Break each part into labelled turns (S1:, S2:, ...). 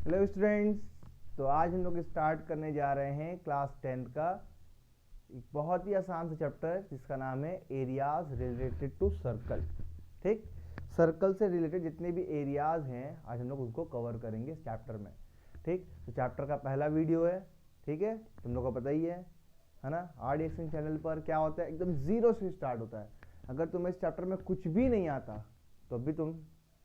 S1: Hello students, तो आज हम लोग स्टार्ट करने जा रहे हैं क्लास 10 का एक बहुत ही आसान सा चैप्टर जिसका नाम है एरियाज रिलेटेड टू सर्कल। ठीक, सर्कल से रिलेटेड जितने भी एरियाज हैं आज हम लोग उनको कवर करेंगे इस चैप्टर में। ठीक, तो चैप्टर का पहला वीडियो है। ठीक है, तुम लोग को पता ही है ना, RDXN चैनल पर क्या होता है, एकदम जीरो से स्टार्ट होता है। अगर तुम्हें इस चैप्टर में कुछ भी नहीं आता तो भी तुम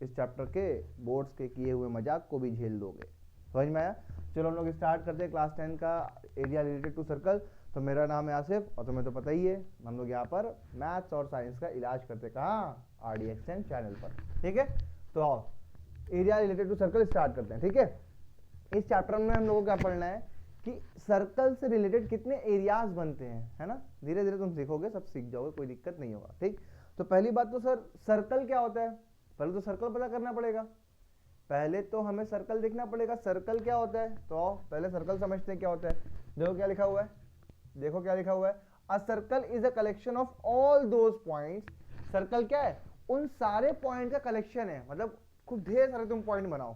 S1: इस चैप्टर के बोर्ड्स के किए हुए मजाक को भी झेल दोगे। समझ में आया? चलो हम लोग स्टार्ट करते हैं क्लास 10 का एरिया रिलेटेड टू सर्कल। तो मेरा नाम है आसिफ और तुम्हें तो पता ही है हम लोग यहाँ पर मैथ्स और साइंस का इलाज करते कहाँ, RDXN चैनल पर। ठीक है, तो आओ area related to circle start करते हैं। ठीक है, इस चैप्टर में हम लोगों को क्या पढ़ना है कि सर्कल से रिलेटेड कितने एरियाज बनते हैं, है ना। धीरे धीरे तुम सीखोगे, सब सीख जाओगे, कोई दिक्कत नहीं होगा। ठीक, तो पहली बात तो सर सर्कल क्या होता है, पहले तो सर्कल पता करना पड़ेगा। पहले तो हमें सर्कल देखना पड़ेगा, सर्कल क्या होता है। तो पहले सर्कल समझते हैं क्या होता है। देखो क्या लिखा हुआ है, देखो क्या लिखा हुआ है, a circle is a collection of all those points. Circle क्या है, उन सारे पॉइंट का कलेक्शन है, मतलब खूब ढेर सारे तुम पॉइंट बनाओ।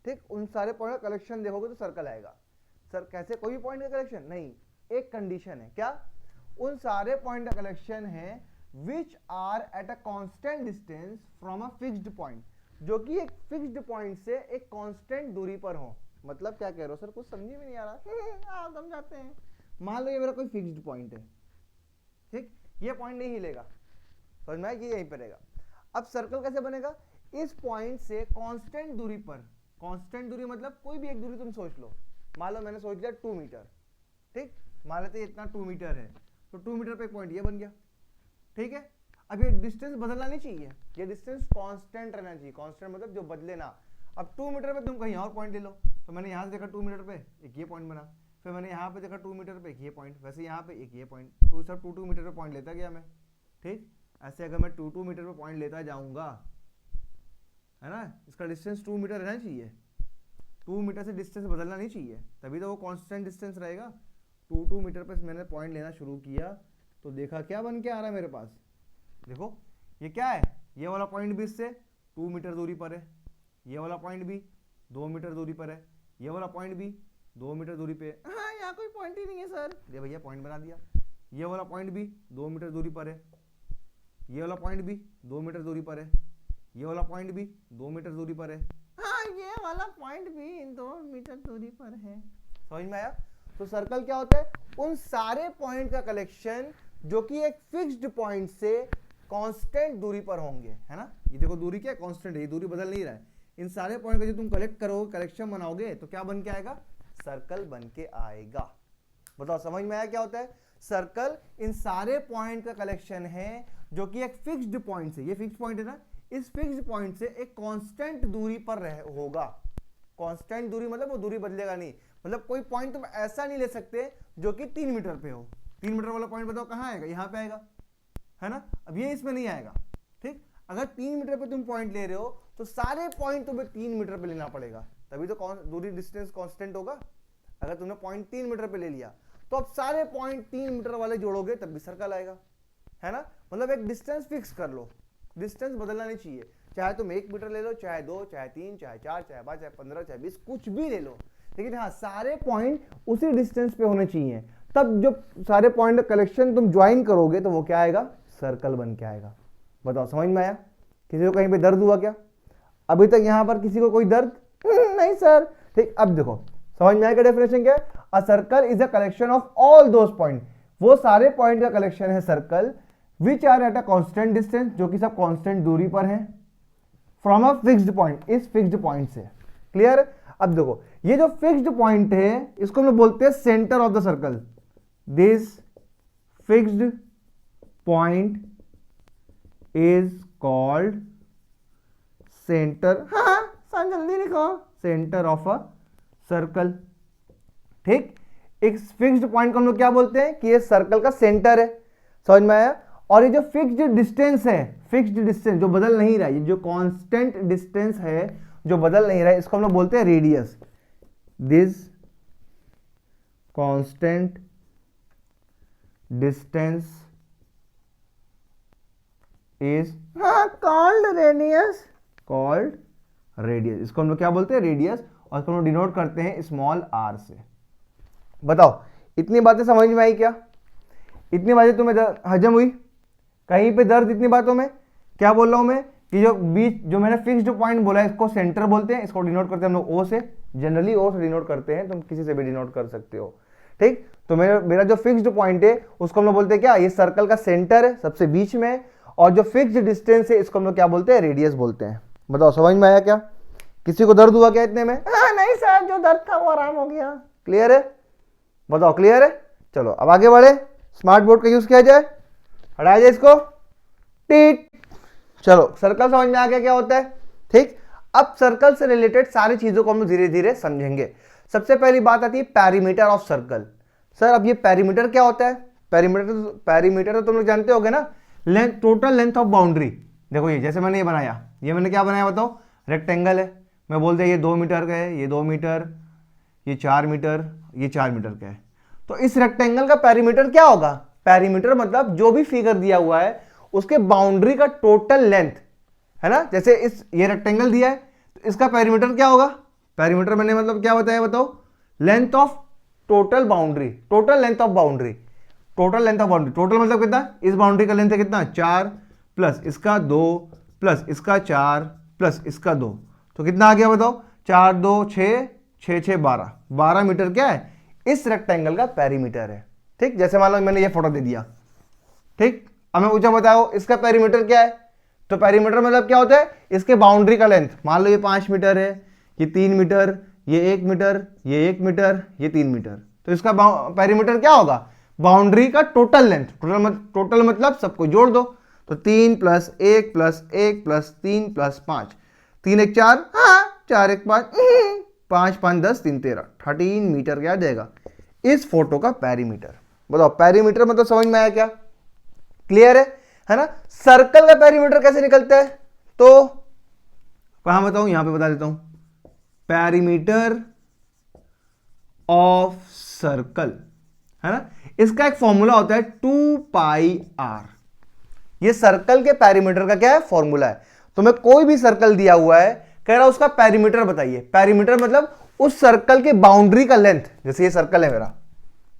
S1: ठीक, उन सारे पॉइंट का कलेक्शन देखोगे तो सर्कल आएगा। सर कैसे, कोई पॉइंट का कलेक्शन नहीं, एक कंडीशन है क्या, उन सारे पॉइंट का कलेक्शन है which are at a constant distance from a fixed point, जो कि एक फिक्स्ड पॉइंट से एक कांस्टेंट दूरी पर हो। मतलब क्या कह रहे हो सर, कुछ समझ में नहीं आ रहा। आप समझाते हैं। मान लो ये मेरा कोई फिक्स्ड पॉइंट है, ठीक, ये पॉइंट नहीं हिलेगा, समझ में आया कि यहीं पर रहेगा। अब सर्कल कैसे बनेगा, इस पॉइंट से कांस्टेंट दूरी पर, कांस्टेंट दूरी मतलब कोई भी एक दूरी तुम सोच लो। मान लो मैंने सोच लिया 2 मीटर, ठीक, मान लेते इतना 2 मीटर है, तो 2 मीटर पे एक पॉइंट ये बन गया। ठीक है, अब ये डिस्टेंस बदलना नहीं चाहिए, ये डिस्टेंस कांस्टेंट रहना चाहिए। कांस्टेंट मतलब जो बदले ना। अब 2 मीटर पे तुम कहीं और पॉइंट ले लो, तो मैंने यहाँ से देखा 2 मीटर पे एक ये पॉइंट बना, फिर मैंने यहाँ पे देखा 2 मीटर पे एक ये पॉइंट, वैसे यहाँ पे एक ये पॉइंट, तो सब 2 मीटर पे पॉइंट लेता गया मैं। ठीक, ऐसे अगर मैं 2 मीटर पे पॉइंट लेता जाऊंगा, है ना, इसका डिस्टेंस 2 मीटर रहना चाहिए। 2 मीटर से डिस्टेंस बदलना नहीं चाहिए, तभी तो वो कांस्टेंट डिस्टेंस रहेगा। 2 मीटर पे मैंने पॉइंट लेना शुरू किया तो देखा क्या बन के आ रहा है मेरे पास। देखो ये क्या है, ये वाला पॉइंट भी इससे 2 मीटर दूरी पर है, ये वाला पॉइंट भी 2 मीटर दूरी पर है, ये वाला पॉइंट भी 2 मीटर दूरी पे। हाँ, यहाँ कोई पॉइंट ही नहीं है सर, दे भैया पॉइंट बना दिया। ये वाला पॉइंट भी 2 मीटर दूरी पर है, ये वाला पॉइंट भी 2 मीटर दूरी पर है, ये वाला पॉइंट भी 2 मीटर दूरी पर है। हाँ, ये वाला पॉइंट भी 2 मीटर दूरी पर है। समझ में आया? तो सर्कल क्या होता है, उन सारे पॉइंट का कलेक्शन जो कि एक फिक्स्ड पॉइंट से कांस्टेंट दूरी पर होंगे, है ना। ये देखो दूरी क्या है, कांस्टेंट है, ये दूरी बदल नहीं रहा है। इन सारे पॉइंट का जो तुम कलेक्ट करोगे, कलेक्शन बनाओगे, तो क्या बन के आएगा, सर्कल बन के आएगा। बताओ समझ में आया क्या होता है। सर्कल इन सारे पॉइंट का कलेक्शन है जो कि एक फिक्स्ड पॉइंट से, ये फिक्स्ड पॉइंट है ना, इस फिक्स्ड पॉइंट से एक कांस्टेंट दूरी पर होगा। कांस्टेंट दूरी मतलब वो दूरी बदलेगा नहीं, मतलब कोई पॉइंट तुम ऐसा नहीं ले सकते जो कि 3 मीटर पे हो। 3 मीटर वाला पॉइंट बताओ कहाँ आएगा, यहाँ पे आएगा, है ना। अब ये इसमें नहीं आएगा। ठीक, अगर 3 मीटर पे तुम पॉइंट ले रहे हो तो सारे पॉइंट तुम्हें 3 मीटर पे लेना पड़ेगा, तभी तो दूरी डिस्टेंस कांस्टेंट होगा। अगर तुमने पॉइंट 3 मीटर पे ले लिया तो अब सारे पॉइंट 3 मीटर वाले जोड़ोगे तब भी सर्कल आएगा, है ना। मतलब एक डिस्टेंस फिक्स कर लो, डिस्टेंस बदलना नहीं चाहिए। चाहे तुम 1 मीटर ले लो, चाहे 2, चाहे 3, चाहे 4, चाहे 5, चाहे 15, चाहे 20, कुछ भी ले लो, लेकिन हाँ सारे पॉइंट उसी डिस्टेंस पे होने चाहिए। तब जो सारे पॉइंट का कलेक्शन तुम ज्वाइन करोगे तो वो क्या आएगा, सर्कल बन के आएगा। बताओ समझ में आया? किसी को कहीं पे दर्द हुआ क्या? अभी तक यहां पर किसी को कोई दर्द नहीं सर। ठीक, अब देखो समझ में आया क्या डेफिनेशन क्या है, a circle is a collection of all those point, वो सारे पॉइंट का कलेक्शन है circle which are at a constant distance, जो कि सब कांस्टेंट दूरी पर है, फ्रॉम अ फिक्स्ड पॉइंट, इस फिक्स्ड पॉइंट से। क्लियर? अब देखो ये जो फिक्स्ड पॉइंट है इसको हम लोग बोलते हैं centre of the circle. This fixed point is called centre, हाँ सन जल्दी लिखो, सेंटर ऑफ अ सर्कल। ठीक, एक फिक्स्ड पॉइंट को हम लोग क्या बोलते हैं कि ये सर्कल का सेंटर है। समझ में आया? और ये जो फिक्स्ड डिस्टेंस है, फिक्स्ड डिस्टेंस जो बदल नहीं रहा है, ये जो कांस्टेंट डिस्टेंस है जो बदल नहीं रहा है, इसको हम लोग बोलते हैं radius. This constant distance is called radius, called radius. इसको हम लोग क्या बोलते हैं, रेडियस। और इसको हम लोग डिनोट करते हैं स्मॉल r से। बताओ इतनी बातें समझ में आई क्या? इतनी बातें तुम्हें हजम हुई? कहीं पे दर्द इतनी बातों में? क्या बोल रहा हूं मैं कि जो बीच जो मैंने फिक्स्ड पॉइंट बोला है इसको सेंटर बोलते हैं, इसको डिनोट करते हैं हम लोग ओ से, जनरली ओ से डिनोट करते हैं, तुम किसी से भी डिनोट कर सकते हो। ठीक, तो मेरा जो फिक्स्ड पॉइंट है उसको हम लोग बोलते हैं क्या, ये सर्कल का सेंटर है, सबसे बीच में, और जो फिक्स्ड डिस्टेंस है इसको हम लोग क्या बोलते हैं, रेडियस बोलते हैं। बताओ समझ में आया क्या? किसी को दर्द हुआ क्या इतने में? नहीं सर, जो दर्द था वो आराम हो गया। क्लियर है? बताओ क्लियर है? चलो अब आगे बढ़े, स्मार्ट बोर्ड का यूज किया जाए, हटाया जाए इसको, टीट। चलो सर्कल समझ में आ गया क्या होता है। ठीक, अब सर्कल से रिलेटेड सारी चीजों को हम धीरे धीरे समझेंगे। सबसे पहली बात आती है पेरीमीटर ऑफ सर्कल। सर अब ये पेरीमीटर क्या होता है? पेरीमीटर तो तुम लोग जानते होगे ना, length, total length of boundary. देखो ये जैसे मैंने ये बनाया, ये मैंने क्या बनाया बताओ, रेक्टेंगल है, मैं बोलते हैं ये 2 मीटर का है, ये 2 मीटर, ये 4 मीटर, ये 4 मीटर का है। तो इस रेक्टेंगल का पेरीमीटर क्या होगा? पेरीमीटर मतलब जो भी फिगर दिया हुआ है उसके बाउंड्री का टोटल लेंथ है ना। जैसे ये रेक्टेंगल दिया है तो इसका पेरीमीटर क्या होगा? पेरीमीटर मैंने मतलब क्या बताया बताओ, length of total boundary, total length of boundary, total length of boundary. Total मतलब कितना? इस बाउंड्री का लेंथ है कितना? 4 प्लस इसका 2 प्लस इसका 4 प्लस इसका 2, तो कितना आ गया बताओ? 4 2 6 6 6 12, 12 मीटर क्या है इस रेक्टेंगल का पेरीमीटर है। ठीक, जैसे मान लो मैंने ये फोटो दे दिया, ठीक, अब मैं पूछा बताओ इसका पेरीमीटर क्या है? तो पेरीमीटर मतलब क्या होता है? इसके बाउंड्री का लेंथ। मान लो ये 5 मीटर है, ये 3 मीटर, ये 1 मीटर, ये 1 मीटर, ये 3 मीटर, तो इसका पेरीमीटर क्या होगा? बाउंड्री का टोटल लेंथ। टोटल मतलब सबको जोड़ दो, तो 3 प्लस 1 प्लस 1 प्लस 3 प्लस 5, 3 1 4, हाँ 4 1 5, 5 5 10 3 13, 13 मीटर क्या जाएगा इस फोटो का पेरीमीटर। बताओ पेरीमीटर मतलब समझ में आया क्या? क्लियर है ना। सर्कल का पेरीमीटर कैसे निकलता है? तो कहां बताऊं, यहां पे बता देता हूं, पेरीमीटर ऑफ सर्कल है ना, इसका एक फॉर्मूला होता है 2 पाई आर। ये सर्कल के पेरीमीटर का क्या है? फॉर्मूला है। तो मैं कोई भी सर्कल दिया हुआ है, कह रहा उसका पेरीमीटर बताइए। पेरीमीटर मतलब उस सर्कल के बाउंड्री का लेंथ। जैसे ये सर्कल है मेरा,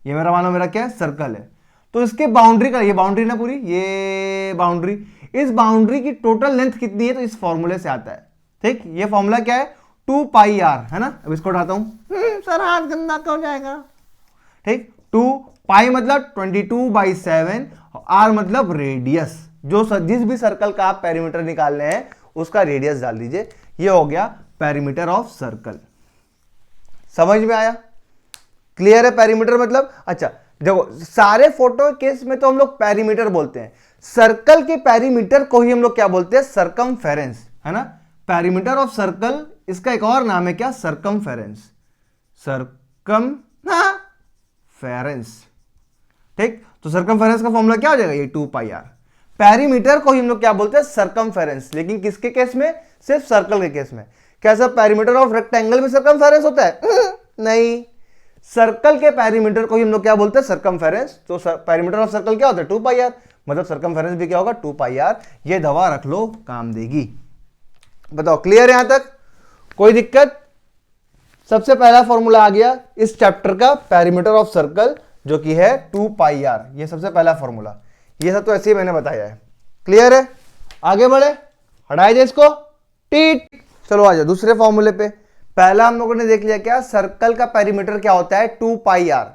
S1: ये मेरा मानो मेरा क्या है, सर्कल है, तो इसके बाउंड्री का, ये बाउंड्री ना पूरी, ये बाउंड्री, इस बाउंड्री की टोटल लेंथ कितनी है, तो इस फॉर्मूले से आता है। ठीक, ये फॉर्मूला क्या है? 2 पाई आर है ना। अब इसको उठाता हूं, सर हाथ गंदा हो जाएगा। ठीक, 2 पाई मतलब 22/7, आर मतलब रेडियस। जिस भी सर्कल का आप पेरीमीटर निकाल रहे हैं उसका रेडियस डाल दीजिए। ये हो गया पेरीमीटर ऑफ सर्कल। समझ में आया? क्लियर है पेरीमीटर मतलब? अच्छा देखो, सारे फोटो केस में तो हम लोग पेरीमीटर बोलते हैं, सर्कल के पेरीमीटर को ही हम लोग क्या बोलते हैं? सर्कमफेरेंस है ना। पेरीमीटर ऑफ सर्कल, इसका एक और नाम है क्या? सर्कमफेरेंस। सर्कमफेरेंस। ठीक, तो सर्कमफेरेंस का फॉर्मूला क्या हो जाएगा? ये 2 पाई आर। पेरीमीटर को ही हम लोग क्या बोलते हैं? सर्कमफेरेंस। लेकिन किसके केस में? सिर्फ सर्कल के केस में। क्या सर पेरीमीटर ऑफ रेक्टेंगल में सर्कमफेरेंस होता है? नहीं, सर्कल के पेरीमीटर को ही हम लोग क्या बोलते हैं? सर्कमफेरेंस। तो पेरीमीटर ऑफ सर्कल क्या होता है? 2 पाई आर। मतलब सर्कमफेरेंस भी क्या होगा? 2 पाई आर। ये दवा रख लो, काम देगी। बताओ क्लियर है यहां तक? कोई दिक्कत? सबसे पहला फॉर्मूला आ गया इस चैप्टर का, पेरीमीटर ऑफ सर्कल, जो कि है 2 पाई आर। ये सबसे पहला फॉर्मूला। ये सब तो ऐसे ही मैंने बताया है। क्लियर है? आगे बढ़े, हटाया जाए इसको, टीट। चलो आ जाओ दूसरे फॉर्मूले पे। पहला हम लोगों ने देख लिया क्या, सर्कल का पेरीमीटर क्या होता है? 2 पाई आर।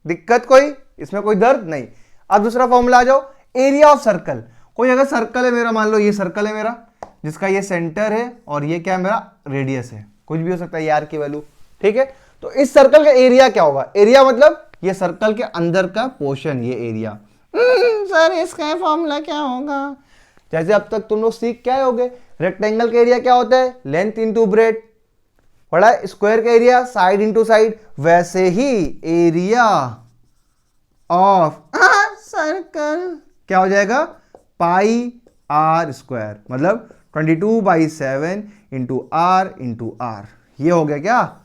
S1: दिक्कत कोई इसमें? कोई दर्द नहीं। अब दूसरा फॉर्मूला आ जाओ, एरिया ऑफ सर्कल। कोई अगर सर्कल है मेरा, मान लो ये सर्कल है मेरा, जिसका ये सेंटर है और ये क्या है मेरा? रेडियस है। कुछ भी हो सकता है यार की वैल्यू। ठीक है, तो इस सर्कल का एरिया क्या होगा? एरिया मतलब ये सर्कल के अंदर का पोर्शन, ये एरिया। सर इसका फॉर्मूला क्या होगा? जैसे अब तक तुम लोग सीख क्या होगे, रेक्टेंगल का एरिया क्या होता है? Length into breadth. बड़ा स्क्वायर का एरिया साइड इंटू साइड। वैसे ही एरिया ऑफ सर्कल क्या हो जाएगा? पाई आर स्क्वायर, मतलब 22/7 इंटू आर। ये हो गया क्या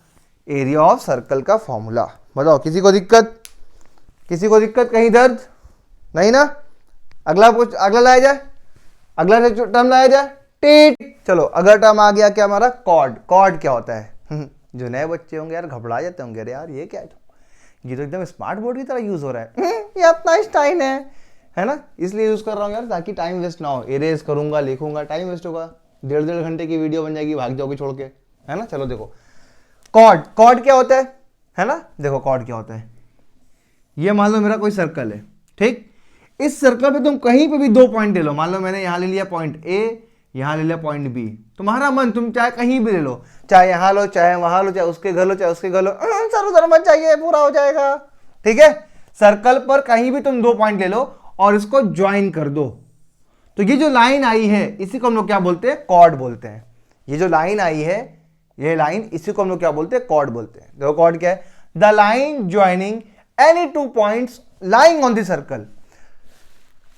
S1: एरिया ऑफ सर्कल का फॉर्मूला। बताओ किसी को दिक्कत? किसी को दिक्कत? कहीं दर्द नहीं ना? अगला लाया जाए, अगला टर्म लाया जाए, टीट। चलो अगला टर्म आ गया क्या हमारा? कॉर्ड। कॉर्ड क्या होता है? जो नए बच्चे होंगे यार घबरा जाते होंगे, अरे यार ये क्या है, ये तो एकदम स्मार्ट बोर्ड की तरह यूज हो रहा है। ये अपना आइंस्टाइन है ना, इसलिए यूज कर रहा हूँ यार ताकि टाइम वेस्ट ना हो। इरेज करूंगा, लिखूंगा, टाइम वेस्ट होगा, 1.5 घंटे की वीडियो बन जाएगी, भाग जाओगे छोड़ के, है ना। चलो देखो कॉर्ड क्या होता है ना, देखो कॉर्ड क्या होता है। ये मान लो मेरा कोई सर्कल है, ठीक, इस सर्कल पे तुम कहीं पे भी 2 पॉइंट ले लो, मान लो मैंने यहां ले लिया पॉइंट ए, यहां ले लिया पॉइंट बी, तुम्हारा मन, तुम चाहे कहीं भी ले लो, चाहे यहां लो, चाहे वहां लो, चाहे उसके घर लो, चाहे उसके घर लो, सर उधर मत चाहिए, पूरा हो जाएगा, ठीक है। सर्कल पर कहीं भी तुम 2 पॉइंट ले लो और इसको ज्वाइन कर दो, तो ये जो लाइन आई है इसी को हम लोग क्या बोलते हैं, कॉर्ड बोलते हैं। ये जो लाइन आई है, ये लाइन, इसी को हम लोग क्या बोलते हैं, कॉर्ड बोलते हैं। देखो कॉर्ड क्या है, the line joining any 2 points lying on the circle.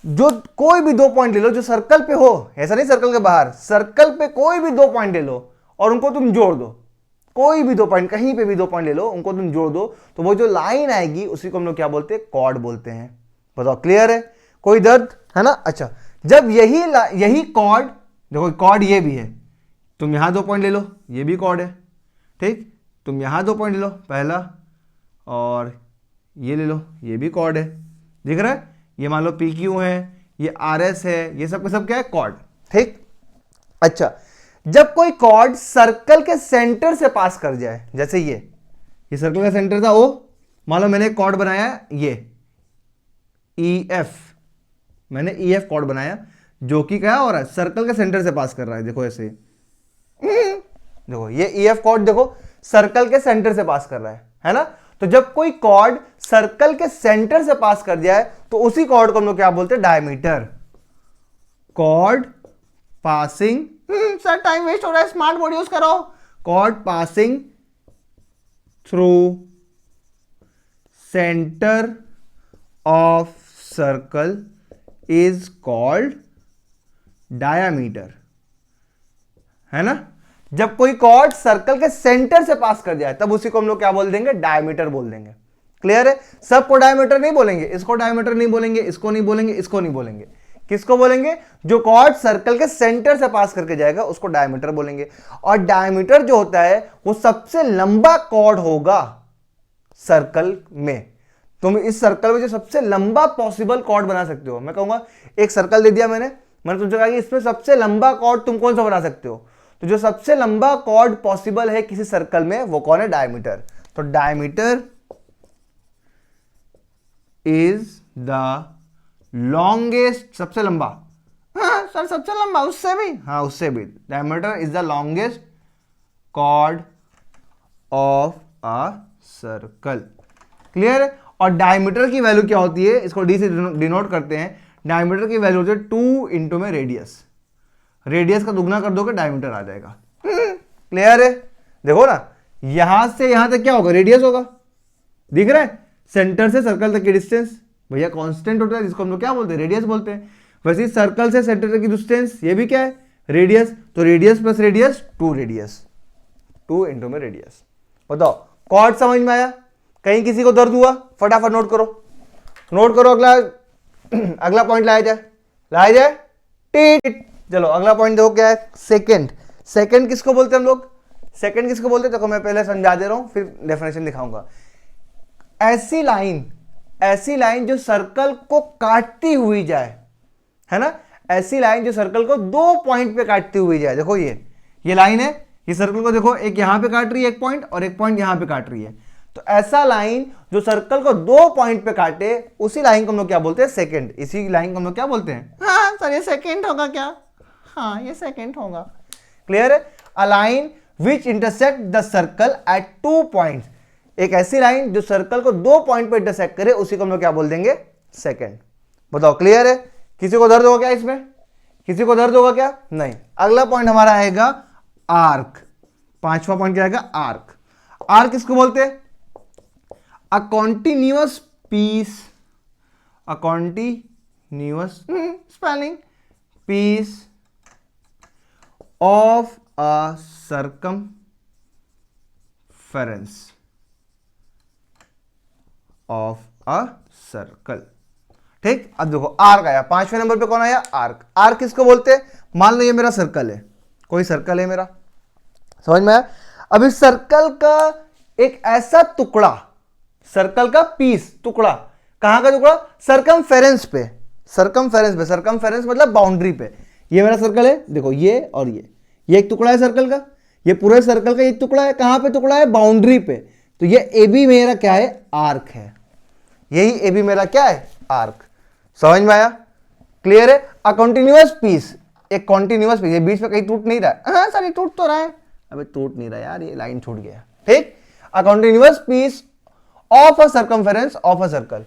S1: जो कोई भी 2 पॉइंट ले लो जो सर्कल पे हो, ऐसा नहीं सर्कल के बाहर, सर्कल पे कोई भी 2 पॉइंट ले लो और उनको तुम जोड़ दो, कोई भी 2 पॉइंट, कहीं पे भी 2 पॉइंट ले लो, उनको तुम जोड़ दो, तो वो जो लाइन आएगी उसी को हम लोग क्या बोलते हैं, कॉर्ड बोलते हैं। बताओ क्लियर है, कोई दर्द है ना। अच्छा, जब यही कॉर्ड, देखो कॉर्ड ये भी है, तुम यहां 2 पॉइंट ले लो, ये भी कॉर्ड है, ठीक, तुम यहां 2 पॉइंट ले लो पहला, और ये ले लो, ये भी कॉर्ड है, दिख रहा है, ये मान लो पी क्यू है, ये आर एस है, ये सब का सब क्या है, कॉर्ड, ठीक। अच्छा, जब कोई कॉर्ड सर्कल के सेंटर से पास कर जाए, जैसे ये सर्कल का सेंटर था ओ, मान लो मैंने एक कॉर्ड बनाया, ये ई एफ, मैंने ई एफ कॉर्ड बनाया, जो कि क्या हो रहा है, सर्कल के सेंटर से पास कर रहा है, देखो ऐसे, देखो ये ई एफ कॉर्ड, देखो सर्कल के सेंटर से पास कर रहा है ना। तो जब कोई कॉर्ड सर्कल के सेंटर से पास कर जाए तो उसी कॉर्ड को हम लोग क्या बोलते हैं, diameter. Chord passing, sir time waste हो रहा है, स्मार्ट बोर्ड यूज करो। Chord passing through centre of circle is called diameter, है ना। जब कोई कॉर्ड सर्कल के सेंटर से पास कर जाए तब उसी को हम लोग क्या बोल देंगे, डायमीटर बोल देंगे। क्लियर है, सबको डायमीटर नहीं बोलेंगे, इसको डायमीटर नहीं बोलेंगे, इसको नहीं बोलेंगे, इसको नहीं बोलेंगे, किसको बोलेंगे, जो कॉर्ड सर्कल के सेंटर से पास करके जाएगा उसको डायमीटर बोलेंगे। और डायमीटर जो होता है वो सबसे लंबा कॉर्ड होगा सर्कल में। तुम इस सर्कल में जो सबसे लंबा पॉसिबल कॉर्ड बना सकते हो, मैं कहूंगा एक सर्कल दे दिया मैंने तुमसे कहा कि इसमें सबसे लंबा कॉर्ड तुम कौन सा बना सकते हो, तो जो सबसे लंबा कॉर्ड पॉसिबल है किसी सर्कल में वो कौन है, डायमीटर। तो डायमीटर इज द लॉन्गेस्ट, सबसे लंबा, हाँ सर सबसे लंबा, उससे भी, हाँ उससे भी, diameter is the longest chord of a circle. Clear है। और डायमीटर की वैल्यू क्या होती है, इसको डी से डिनोट करते हैं, डायमीटर की वैल्यू होती है 2 इंटू में रेडियस, रेडियस का दुगना कर दोगे डायमीटर आ जाएगा। क्लियर है, देखो ना यहां से यहां तक क्या होगा, रेडियस होगा, दिख रहा है, सेंटर से सर्कल तक की डिस्टेंस भैया कांस्टेंट होता है, जिसको हम लोग क्या बोलते हैं, रेडियस बोलते हैं। वैसे सर्कल से सेंटर तक की डिस्टेंस ये भी क्या है, रेडियस, तो radius plus radius 2 radius, 2 into में रेडियस। बताओ कॉर्ड समझ में आया, कहीं किसी को दर्द हुआ, फटाफट नोट करो, नोट करो, अगला पॉइंट लाया जाए, टिट। चलो अगला पॉइंट देखो क्या है, सेकंड। सेकंड किसको बोलते हैं हम लोग, सेकंड किसको बोलते हैं, देखो मैं पहले समझा दे रहा हूं फिर डेफिनेशन दिखाऊंगा। ऐसी लाइन जो सर्कल को काटती हुई जाए, है ना, ऐसी लाइन जो सर्कल को 2 पॉइंट पे काटती हुई जाए। देखो ये लाइन है, ये सर्कल को देखो एक यहां पे काट रही है एक पॉइंट, और एक पॉइंट यहां पे काट रही है, तो ऐसा लाइन जो सर्कल को 2 पॉइंट पे काटे उसी लाइन को हम लोग क्या बोलते हैं, सेकंड। इसी लाइन को हम लोग क्या बोलते हैं, हाँ सर ये सेकंड होगा क्या, हाँ ये सेकंड होगा। क्लियर है। A line which intersect the circle eight 2 points, एक ऐसी लाइन जो सर्कल को 2 पॉइंट पे इंटरसेक्ट करे उसी को हम लोग क्या बोल देंगे, सेकंड। बताओ क्लियर है, किसी को दर्द होगा क्या इसमें, किसी को दर्द होगा क्या, नहीं। अगला पॉइंट हमारा आएगा आर्क, 5वां पॉइंट क्या आएगा, आर्क। आर्क किसको बोलते हैं, a continuous piece, a continuous spelling piece of a circumference of a circle. ठीक, अब देखो आर्क आया, 5वें नंबर पे कौन आया, आर्क। आर्क किसको बोलते हैं, मान लो ये मेरा सर्कल है, कोई सर्कल है मेरा, समझ में आया। अब इस सर्कल का एक ऐसा टुकड़ा, सर्कल का पीस, टुकड़ा, कहां का टुकड़ा? सरकमफेरेंस पे, सरकमफेरेंस पे, सरकमफेरेंस मतलब बाउंड्री पे। ये मेरा सर्कल है, देखो ये और ये एक टुकड़ा है सर्कल का, ये पूरे सर्कल का एक टुकड़ा है। कहां पे टुकड़ा है? बाउंड्री पे। तो ये ए बी मेरा क्या है? आर्क है। यही ए बी मेरा क्या है? आर्क। समझ में आया? क्लियर है? अ कॉन्टिन्यूअस पीस, एक कॉन्टिन्यूअस पीस, ये बीच में कहीं टूट नहीं रहा है। हाँ सर ये टूट तो रहा है, अबे टूट नहीं रहा यार, ये लाइन छूट गया। ठीक, a continuous piece of a circumference of a circle,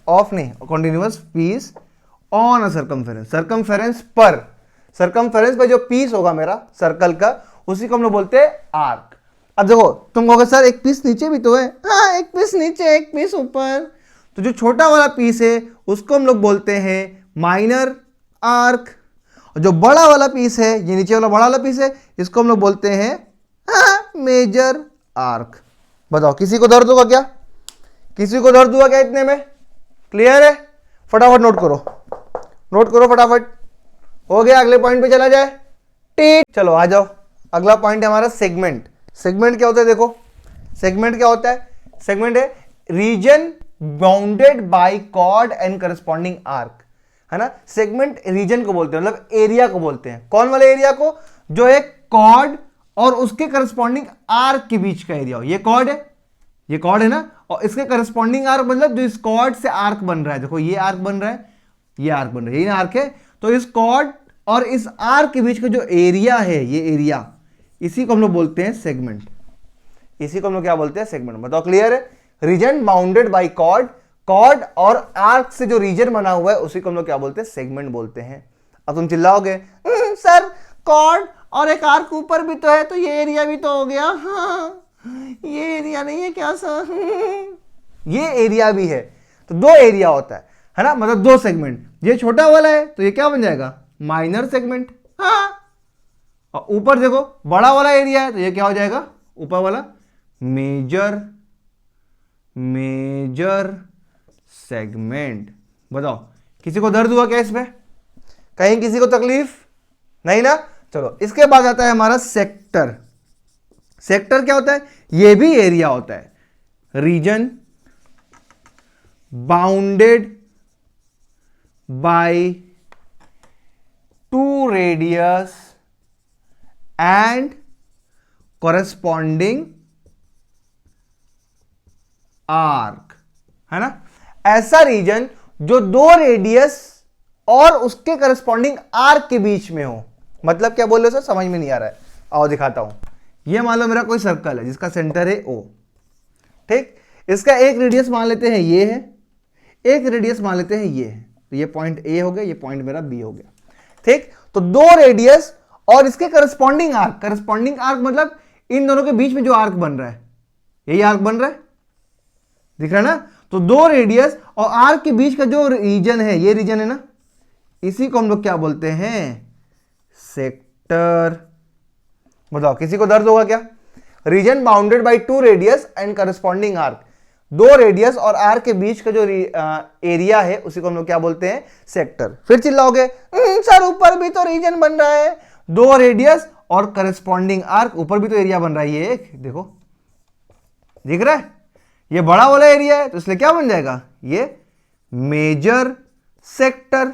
S1: of नहीं, continuous piece on a circumference, circumference पर, सर्कमफेरेंस पर जो पीस होगा मेरा सर्कल का, उसी को हम लोग बोलते हैं आर्क। अब देखो तुम कहोगे सर एक पीस नीचे भी तो है। हाँ, एक पीस नीचे, एक पीस ऊपर। तो जो छोटा वाला पीस है उसको हम लोग बोलते हैं माइनर आर्क, और जो बड़ा वाला पीस है, ये नीचे वाला बड़ा वाला पीस है, इसको हम लोग बोलते हैं मेजर आर्क। बताओ किसी को दर्द होगा क्या? किसी को दर्द हुआ क्या इतने में? क्लियर है? फटाफट नोट करो, नोट करो फटाफट। हो गया, अगले पॉइंट पे चला जाए। टी, चलो आ जाओ। अगला पॉइंट है हमारा सेगमेंट। सेगमेंट क्या होता है? देखो सेगमेंट क्या होता है? सेगमेंट है region bounded by chord and corresponding arc, है ना। सेगमेंट रीजन को बोलते हैं, मतलब एरिया को बोलते हैं। कौन वाले एरिया को? जो एक कॉर्ड और उसके करस्पॉन्डिंग आर्क के बीच का एरिया हो। ये कॉर्ड है, ये कॉर्ड है ना, और इसके करस्पॉन्डिंग आर्क मतलब जो इस कॉर्ड से आर्क बन रहा है। देखो ये आर्क बन रहा है, ये आर्क बन रहा है, ये आर्क है। तो इस कॉर्ड और इस आर्क के बीच का जो एरिया है, ये एरिया, इसी को हम लोग बोलते हैं सेगमेंट। इसी को हम लोग क्या बोलते हैं? सेगमेंट। बताओ क्लियर है? Region bounded by chord, chord और आर्क से जो रीजन बना हुआ है उसी को हम लोग क्या बोलते हैं? सेगमेंट बोलते हैं। अब तुम चिल्लाओगे सर कॉर्ड और एक आर्क ऊपर भी तो है, तो ये एरिया भी तो हो गया। हाँ, ये एरिया नहीं है क्या सर? ये एरिया भी है। तो दो एरिया होता है ना, मतलब दो सेगमेंट। ये छोटा वाला है तो ये क्या बन जाएगा? Minor segment. हाँ, और ऊपर देखो बड़ा वाला एरिया है तो ये क्या हो जाएगा? ऊपर वाला मेजर, मेजर सेगमेंट। बताओ किसी को दर्द हुआ क्या इसमें? कहीं किसी को तकलीफ नहीं ना? चलो इसके बाद आता है हमारा सेक्टर। सेक्टर क्या होता है? ये भी एरिया होता है। Region bounded by two radius and corresponding arc, है ना। ऐसा रीजन जो दो रेडियस और उसके करस्पॉन्डिंग आर्क के बीच में हो। मतलब क्या बोल रहे हो सर? समझ में नहीं आ रहा है, आओ दिखाता हूं। ये मान लो मेरा कोई सर्कल है जिसका सेंटर है O, ठीक। इसका एक रेडियस मान लेते हैं ये है, एक रेडियस मान लेते हैं ये है। तो ये पॉइंट A हो गया, ये पॉइंट मेरा B हो गया, ठीक। तो दो रेडियस और इसके करस्पॉन्डिंग आर्क, करस्पॉन्डिंग आर्क मतलब इन दोनों के बीच में जो आर्क बन रहा है, यही आर्क बन रहा है, दिख रहा है ना। तो दो रेडियस और आर्क के बीच का जो रीजन है, ये रीजन है ना, इसी को हम लोग क्या बोलते हैं? सेक्टर। बताओ किसी को दर्द होगा क्या? Reason bounded by two radius and corresponding arc, दो रेडियस और आर्क के बीच का जो एरिया है उसी को हम लोग क्या बोलते हैं? सेक्टर। फिर चिल्लाओगे सर ऊपर भी तो रीजन बन रहा है, दो रेडियस और करस्पॉन्डिंग आर्क, ऊपर भी तो एरिया बन रहा है। ये एक देखो, दिख रहा है? ये बड़ा वाला एरिया है तो इसलिए क्या बन जाएगा? ये मेजर सेक्टर।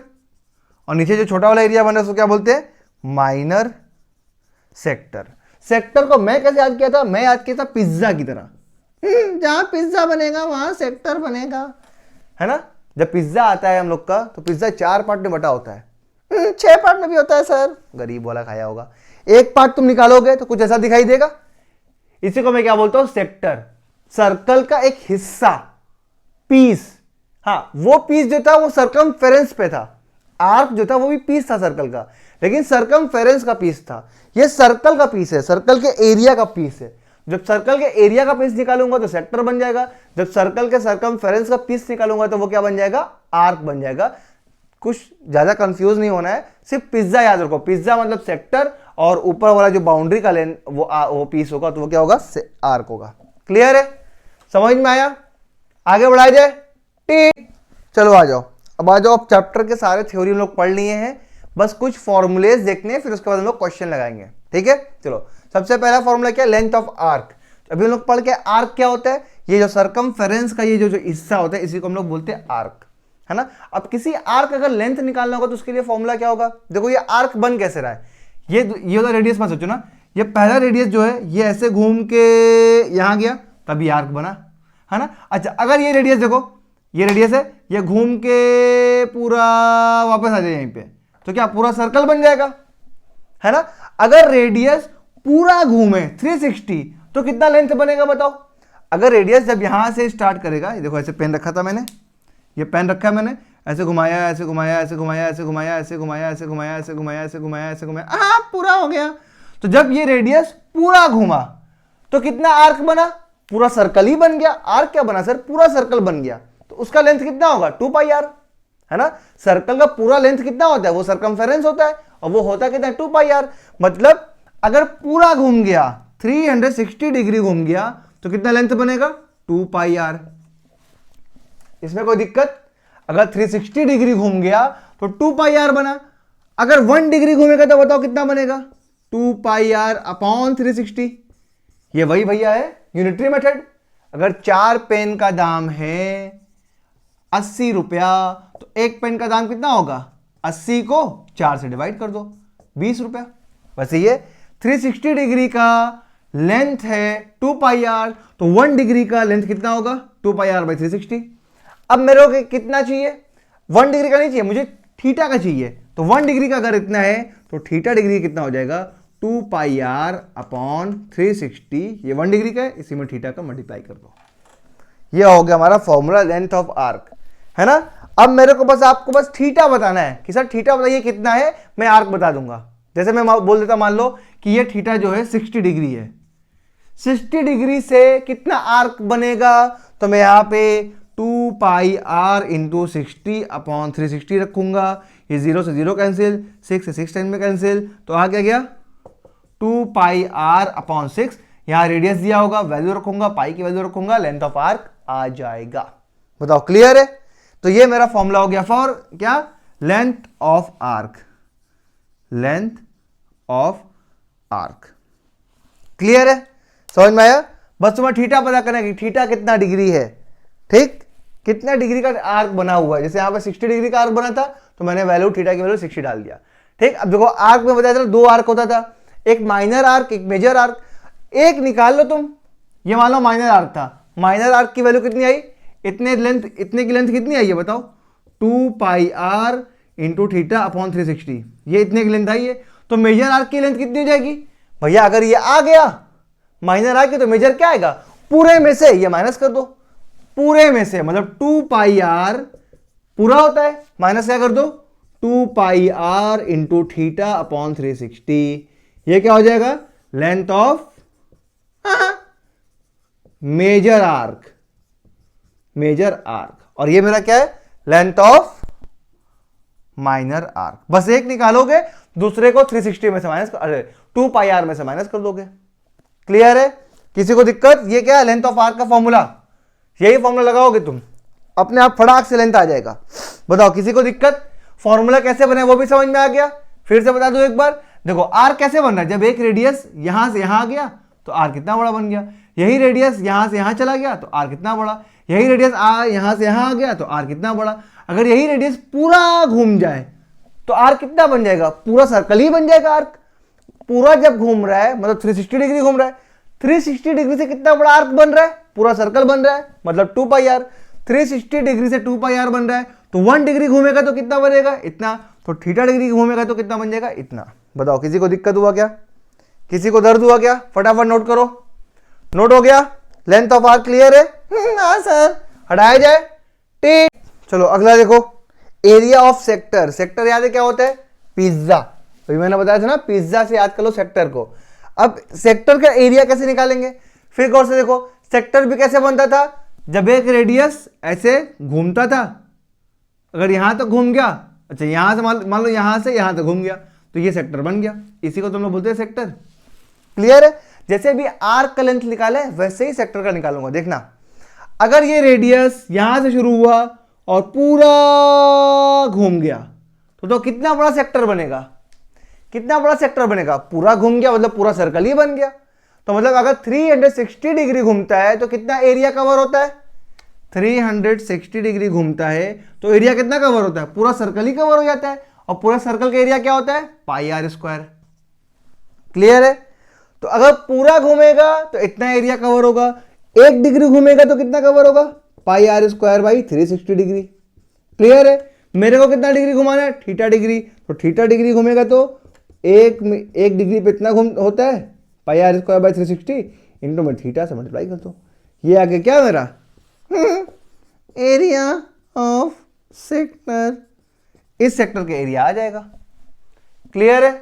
S1: और नीचे जो छोटा वाला एरिया बन रहा है उसको क्या बोलते हैं? Minor sector. सेक्टर को मैं कैसे याद किया था? मैं याद किया था पिज्जा की तरह। जहां पिज्जा बनेगा वहां सेक्टर बनेगा, है ना। जब पिज्जा आता है हम लोग का तो पिज्जा 4 पार्ट में बटा होता है। 6 पार्ट में भी होता है सर, गरीब वाला खाया होगा। एक पार्ट तुम निकालोगे तो कुछ ऐसा दिखाई देगा। इसी को मैं क्या बोलता हूं? सेक्टर। सर्कल का एक हिस्सा, पीस। हाँ, वो पीस जो था वो सर्कमफेरेंस पे था, आर्क जो था वो भी पीस था सर्कल का, लेकिन सर्कमफेरेंस का पीस था। ये सर्कल का पीस है, सर्कल के एरिया का पीस है। जब सर्कल के एरिया का पीस निकालूंगा तो सेक्टर बन जाएगा, जब सर्कल के सर्कमफेरेंस का पीस निकालूंगा तो वो क्या बन जाएगा? आर्क बन जाएगा। कुछ ज्यादा कंफ्यूज नहीं होना है, सिर्फ पिज्जा याद रखो। पिज्जा मतलब सेक्टर, और ऊपर वाला जो बाउंड्री का लेन वो पीस होगा तो वो क्या होगा? आर्क होगा। क्लियर है? समझ में आया? आगे बढ़ाया जाए। ठीक, चलो आ जाओ। अब आ जाओ, अब चैप्टर के सारे थ्योरी हम लोग पढ़ लिए हैं, बस कुछ फॉर्मूलेज देखने हैं, फिर उसके बाद हम लोग क्वेश्चन लगाएंगे। ठीक है, चलो सबसे पहला फॉर्मूला क्या है, लेंथ ऑफ आर्क। अभी हम लोग पढ़ के आर्क क्या होता है, ये जो सर्कमफेरेंस का ये जो हिस्सा होता है इसी को हम लोग बोलते हैं आर्क, है ना। अब किसी आर्क अगर लेंथ निकालना होगा तो उसके लिए फॉर्मूला क्या होगा, देखो ये आर्क बन कैसे रहा है, ये वाला रेडियस मत सोचो ना, ये पहला रेडियस जो है ये ऐसे घूम के यहां गया तभी आर्क बना, है ना। अच्छा अगर ये रेडियस देखो, ये रेडियस है, ये घूम के पूरा वापस आ जाए यहीं पे, तो क्या पूरा सर्कल बन जाएगा, है ना। अगर रेडियस पूरा घूमे 360 तो कितना लेंथ बनेगा बताओ। अगर रेडियस जब यहां से स्टार्ट करेगा, ये देखो ऐसे पेन रखा था मैंने, ये पेन रखा है मैंने, ऐसे घुमाया ऐसे घुमाया ऐसे घुमाया ऐसे घुमाया ऐसे घुमाया ऐसे घुमाया ऐसे घुमाया ऐसे घुमाया ऐसे घुमाया, पूरा हो गया। तो जब ये रेडियस पूरा घूमा तो कितना आर्क बना, पूरा सर्कल ही बन गया। आर्क क्या बना सर, पूरा सर्कल बन गया। तो उसका लेंथ कितना होगा 2πr, है ना। सर्कल का पूरा लेंथ कितना होता है, वो सर्कमफेरेंस होता है, और वो होता कितना है 2πr। मतलब अगर पूरा घूम गया 360 डिग्री घूम गया तो कितना लेंथ बनेगा 2πr। इसमें कोई दिक्कत, अगर 360 डिग्री घूम गया तो 2πr बना। अगर 1 डिग्री घूमेगा तो बताओ कितना बनेगा 2πr अपॉन 360। ये वही भैया है यूनिटरी मेथड। अगर 4 पेन का दाम है 80 रुपया तो एक पेन का दाम कितना होगा, 80 को 4 से डिवाइड कर दो 20 रुपया। वैसे ये 360 डिग्री का लेंथ है 2πr, तो 1 डिग्री का लेंथ कितना होगा 2πr बाई 360। अब मेरे को कितना चाहिए, 1 डिग्री का नहीं चाहिए मुझे, थीटा का चाहिए। तो 1 डिग्री का अगर इतना है तो थीटा डिग्री कितना हो जाएगा 2πr अपॉन 360। ये 1 डिग्री का है, इसी में थीटा का मल्टीप्लाई कर दो। ये हो गया हमारा फॉर्मूला लेंथ ऑफ आर्क, है ना। अब मेरे को बस आपको बस थीटा बताना है कि सर थीटा बताइए कितना है, मैं आर्क बता दूंगा। जैसे मैं बोल देता, मान लो कि ये थीटा जो है 60 डिग्री है, 60 डिग्री से कितना आर्क बनेगा, तो मैं यहां पे 2πr इंटू 60 अपॉन 360 रखूंगा। ये 0 से 0 कैंसिल, 6 से 6 टाइम में कैंसिल, तो आ गया 2πr अपॉन 6। यहां रेडियस दिया होगा, वैल्यू रखूंगा, पाई की वैल्यू रखूंगा, लेंथ ऑफ आर्क आ जाएगा। बताओ क्लियर है। तो ये मेरा फॉर्मूला हो गया फॉर क्या, length of arc, length of arc. Clear है, समझ में आया। बस तुम्हें थीटा पता करना है कि थीटा कितना डिग्री है, ठीक, कितना डिग्री का आर्क बना हुआ है। जैसे यहां पर 60 डिग्री का आर्क बना था तो मैंने वैल्यू थीटा की वैल्यू 60 डाल दिया, ठीक। अब देखो आर्क में बताया था 2 आर्क होता था, एक माइनर आर्क एक मेजर आर्क। एक निकाल लो तुम, ये मान लो माइनर आर्क था, माइनर आर्क की वैल्यू कितनी आई, इतने की लेंथ कितनी आई है बताओ 2πr इंटू थीटा अपॉन 360, ये इतने की लेंथ आई है। तो मेजर आर्क की लेंथ कितनी हो जाएगी भैया, अगर ये आ गया माइनर आर्क तो मेजर क्या आएगा, पूरे में से ये माइनस कर दो, पूरे में से मतलब 2πr पूरा होता है, माइनस क्या कर दो 2πr इंटू थीटा अपॉन 360। ये क्या हो जाएगा, length of major arc, major arc. और ये मेरा क्या है, लेंथ ऑफ माइनर आर्क। बस एक निकालोगे, दूसरे को 360 में से माइनस, अरे 2πr में से माइनस कर दोगे। क्लियर है, किसी को दिक्कत। ये क्या है, लेंथ ऑफ आर्क का फॉर्मूला, यही फॉर्मूला लगाओगे तुम, अपने आप फटाक से लेंथ आ जाएगा। बताओ किसी को दिक्कत। फॉर्मूला कैसे बने वो भी समझ में आ गया, फिर से बता दो एक बार। देखो आर्क कैसे बन रहा है, जब एक रेडियस यहां से यहां आ गया तो आर्क कितना बड़ा बन गया, यही रेडियस यहां से यहां चला गया तो आर्क कितना बड़ा, यही रेडियस यहां से यहां आ गया तो आर्क कितना बड़ा। अगर यही रेडियस पूरा घूम जाए तो आर्क कितना बन जाएगा, पूरा सर्कल ही बन जाएगा आर्क। पूरा जब घूम रहा है मतलब 360 डिग्री घूम रहा है, 360 डिग्री से कितना बड़ा आर्क बन रहा है, पूरा सर्कल बन रहा है, मतलब 2πr। 360 डिग्री से 2πr बन रहा है तो 1 डिग्री घूमेगा तो कितना बनेगा, इतना। तो थीटा डिग्री घूमेगा तो कितना बन जाएगा, इतना। बताओ किसी को दिक्कत हुआ क्या, किसी को दर्द हुआ क्या, फटाफट नोट करो। नोट हो गया, लेंथ ऑफ आर्क क्लियर है। हाँ सर, हटाया जाए, ठीक। चलो अगला देखो, एरिया ऑफ सेक्टर। सेक्टर याद है क्या होता है, पिज्जा। अभी मैंने बताया था ना, पिज्जा से याद कर लो सेक्टर को। अब सेक्टर का एरिया कैसे निकालेंगे, फिर गौर से देखो। सेक्टर भी कैसे बनता था, जब एक रेडियस ऐसे घूमता था, अगर यहां तक घूम गया, अच्छा यहां से मान लो यहां से यहां तक घूम गया तो ये सेक्टर बन गया, इसी को तुम लोग बोलते हैं सेक्टर। क्लियर है। जैसे भी आर्क का लेंथ निकाले वैसे ही सेक्टर का निकालूंगा। देखना, अगर ये रेडियस यहां से शुरू हुआ और पूरा घूम गया तो कितना बड़ा सेक्टर बनेगा, कितना बड़ा सेक्टर बनेगा, पूरा घूम गया मतलब पूरा सर्कल ही बन गया। तो मतलब अगर 360 डिग्री घूमता है तो कितना एरिया कवर होता है, 360 डिग्री घूमता है तो एरिया कितना कवर होता है, पूरा सर्कल ही कवर हो जाता है। और पूरा सर्कल का एरिया क्या होता है, पाई आर स्क्वायर। क्लियर है। तो अगर पूरा घूमेगा तो इतना एरिया कवर होगा, 1 डिग्री घूमेगा तो कितना कवर होगा, pi R square by 360 degree. Clear है। मेरे को कितना डिग्री घुमाना है, थीटा डिग्री, तो थीटा डिग्री घूमेगा तो एक डिग्री पे इतना घूम होता है, pi R square by 360 into में थीटा से मल्टीप्लाई कर दो। ये आगे क्या मेरा एरिया ऑफ सेक्टर, इस सेक्टर के एरिया आ जाएगा। क्लियर है।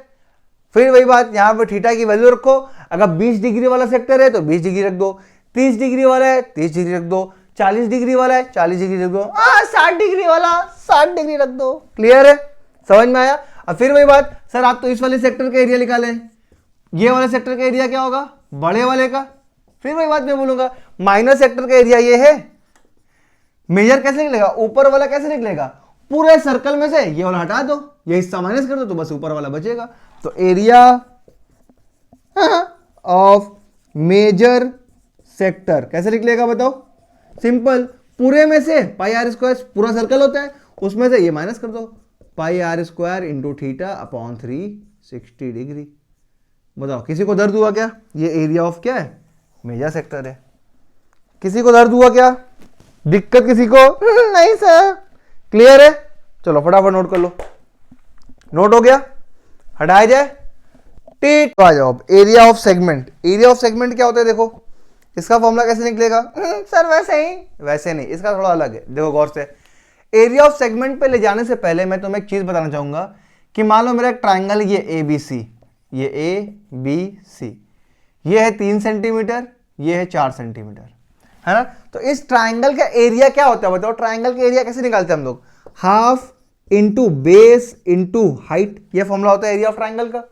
S1: फिर वही बात, यहां पर थीटा की वैल्यू रखो। अगर 20 डिग्री वाला सेक्टर है तो 20 डिग्री रख दो, 30 डिग्री वाला है 30 डिग्री रख दो, 40 डिग्री वाला है 40 डिग्री रख दो, 60 डिग्री वाला 60 डिग्री रख दो। क्लियर है, समझ में आया। और फिर वही बात, सर आप तो इस वाले सेक्टर का एरिया निकालें, ये वाले सेक्टर का एरिया क्या होगा, बड़े वाले का। फिर वही बात मैं बोलूंगा, माइनर सेक्टर का एरिया ये है, मेजर कैसे निकलेगा, ऊपर वाला कैसे निकलेगा, पूरे सर्कल में से ये वाला हटा दो, ये हिस्सा माइनस कर दो तो बस ऊपर वाला बचेगा। तो एरिया ऑफ मेजर सेक्टर कैसे निकलेगा बताओ, सिंपल, पूरे में से पाई आर स्क्वायर, पूरा सर्कल होता है उसमें से ये माइनस कर दो, pi R square into theta upon 360 degree. बताओ किसी को दर्द हुआ क्या, ये एरिया ऑफ क्या है, मेजर सेक्टर है। किसी को दर्द हुआ क्या, दिक्कत किसी को नहीं सर, क्लियर है। चलो फटाफट नोट कर लो, नोट हो गया, हटाया जाए। टीट आ जाओ, area of segment. Area of segment क्या होता है, देखो इसका फॉर्मूला कैसे निकलेगा, सर वैसे ही, वैसे नहीं, इसका थोड़ा अलग है। देखो गौर से, एरिया ऑफ सेगमेंट पे ले जाने से पहले मैं तुम्हें एक चीज बताना चाहूंगा कि मान लो मेरा एक ट्राइंगल, ये ए बी सी, ये ए बी सी, ये है 3 सेंटीमीटर, ये है 4 सेंटीमीटर, है ना। तो इस ट्राइंगल का एरिया क्या होता है बताओ, ट्राइंगल का एरिया कैसे निकालते हैं हम लोग, half into base into height, ये फॉर्मूला होता है एरिया ऑफ ट्राइंगल का।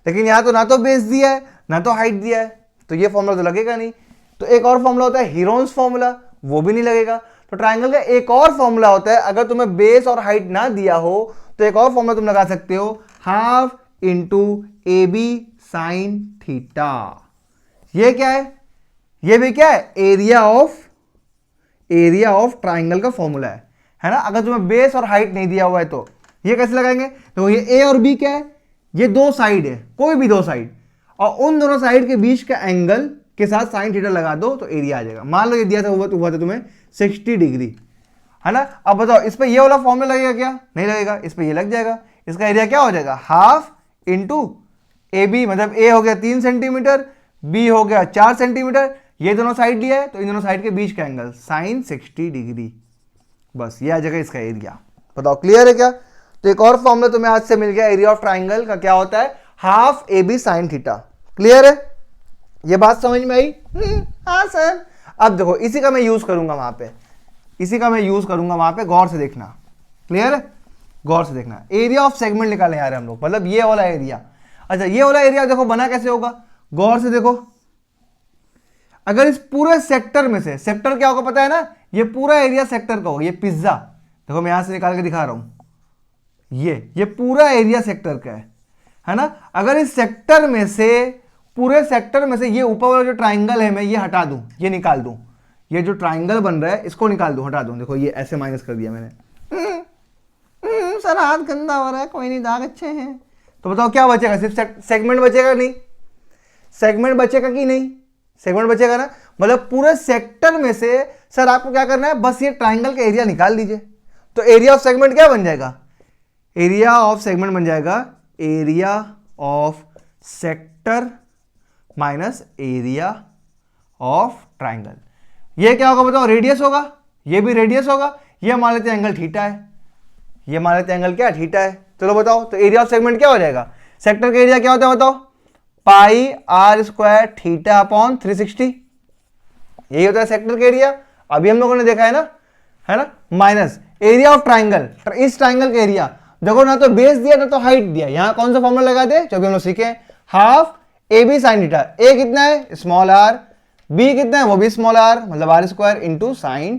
S1: लेकिन यहां तो ना तो बेस दिया है ना तो हाइट दिया है, तो ये फॉर्मूला तो लगेगा नहीं। तो एक और फॉर्मूला होता है हीरोन्स फॉर्मूला, वो भी नहीं लगेगा। तो ट्राइंगल का एक और फॉर्मूला होता है, अगर तुम्हें बेस और हाइट ना दिया हो तो एक और फॉर्मूला तुम लगा सकते हो, half into A B sine theta. ये क्या है, ये भी क्या है, एरिया ऑफ ट्राइंगल का फॉर्मूला है ना। अगर तुम्हें बेस और हाइट नहीं दिया हुआ है तो ये कैसे लगाएंगे, तो ये ए और बी क्या है, ये दो साइड है, कोई भी दो साइड, और उन दोनों साइड के बीच का एंगल के साथ साइन थीटा लगा दो तो एरिया आ जाएगा। मान लो ये दिया था हुआ था तुम्हें 60 डिग्री, है ना। अब बताओ इस पे ये वाला फॉर्मूला लगेगा क्या, नहीं लगेगा, इस पे ये लग जाएगा। इसका एरिया क्या हो जाएगा, हाफ इंटू ए बी, मतलब ए हो गया 3 सेंटीमीटर, बी हो गया 4 सेंटीमीटर, ये दोनों साइड लिया है तो इन दोनों साइड के बीच का एंगल साइन 60 डिग्री, बस ये आ जाएगा इसका एरिया। बताओ क्लियर है क्या। तो एक और फॉर्मूला तुम्हें आज से मिल गया एरिया ऑफ ट्राइंगल का, क्या होता है, half A B sine theta. Clear है, ये बात समझ में आई, हाँ सर। अब देखो इसी का मैं यूज करूंगा वहां पे, इसी का मैं यूज करूंगा वहां पे, गौर से देखना। क्लियर है, गौर से देखना। एरिया ऑफ सेगमेंट निकाले यार हम लोग, मतलब ये वाला एरिया। अच्छा ये वाला एरिया देखो बना कैसे होगा, गौर से देखो। अगर इस पूरे सेक्टर में से, सेक्टर क्या होगा पता है ना, ये पूरा एरिया सेक्टर का होगा, ये पिज्जा देखो मैं यहां से निकाल के दिखा रहा हूं, ये पूरा एरिया सेक्टर का है ना। अगर इस सेक्टर में से, पूरे सेक्टर में से ये ऊपर वाला जो ट्राइंगल है मैं ये हटा दूं, ये निकाल दूं, ये जो ट्राइंगल बन रहा है इसको निकाल दूं, हटा दूं, देखो ये ऐसे माइनस कर दिया मैंने। सर हाथ गंदा हो रहा है, कोई नहीं, दाग अच्छे हैं। तो बताओ क्या बचेगा, सिर्फ सेगमेंट बचेगा, नहीं सेगमेंट बचेगा कि नहीं, सेगमेंट बचेगा ना। मतलब पूरे सेक्टर में से सर आपको क्या करना है, बस ये ट्राइंगल का एरिया निकाल दीजिए, तो एरिया ऑफ सेगमेंट क्या बन जाएगा, एरिया ऑफ सेगमेंट बन जाएगा area of sector minus area of triangle. ये क्या होगा बताओ, रेडियस होगा, ये भी रेडियस होगा, ये मान लेते हैं एंगल थीटा है, ये मान लेते हैं एंगल क्या, थीटा है। चलो बताओ, तो एरिया ऑफ सेगमेंट क्या हो जाएगा, सेक्टर का एरिया क्या होता है बताओ, पाई आर स्क्वायर थीटा अपॉन 360, यही होता है सेक्टर का एरिया, अभी हम लोगों ने देखा है ना, माइनस एरिया ऑफ ट्राइंगल, इस ट्राइंगल का एरिया देखो, ना तो बेस दिया ना तो हाइट दिया, यहां कौन सा फॉर्मूला लगाते हैं जो भी हम लोग सीखे, half A B sine theta, A कितना है स्मॉल आर, बी कितना है वो भी स्मॉल आर, मतलब R square into sine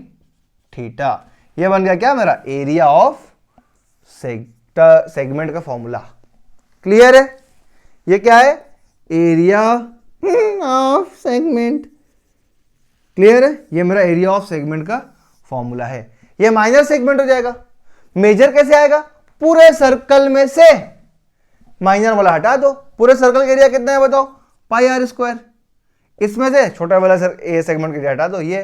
S1: theta. ये बन गया क्या मेरा एरिया ऑफ सेगमेंट का फॉर्मूला। क्लियर है? ये क्या है? Area of segment. क्लियर है? ये मेरा एरिया ऑफ सेगमेंट का फॉर्मूला है। ये माइनर सेगमेंट हो जाएगा। मेजर कैसे आएगा? पूरे सर्कल में से माइनर वाला हटा दो। पूरे सर्कल का एरिया कितना है बताओ? पाई आर स्क्वायर। इसमें से छोटा वाला ए सेगमेंट का एरिया हटा दो, ये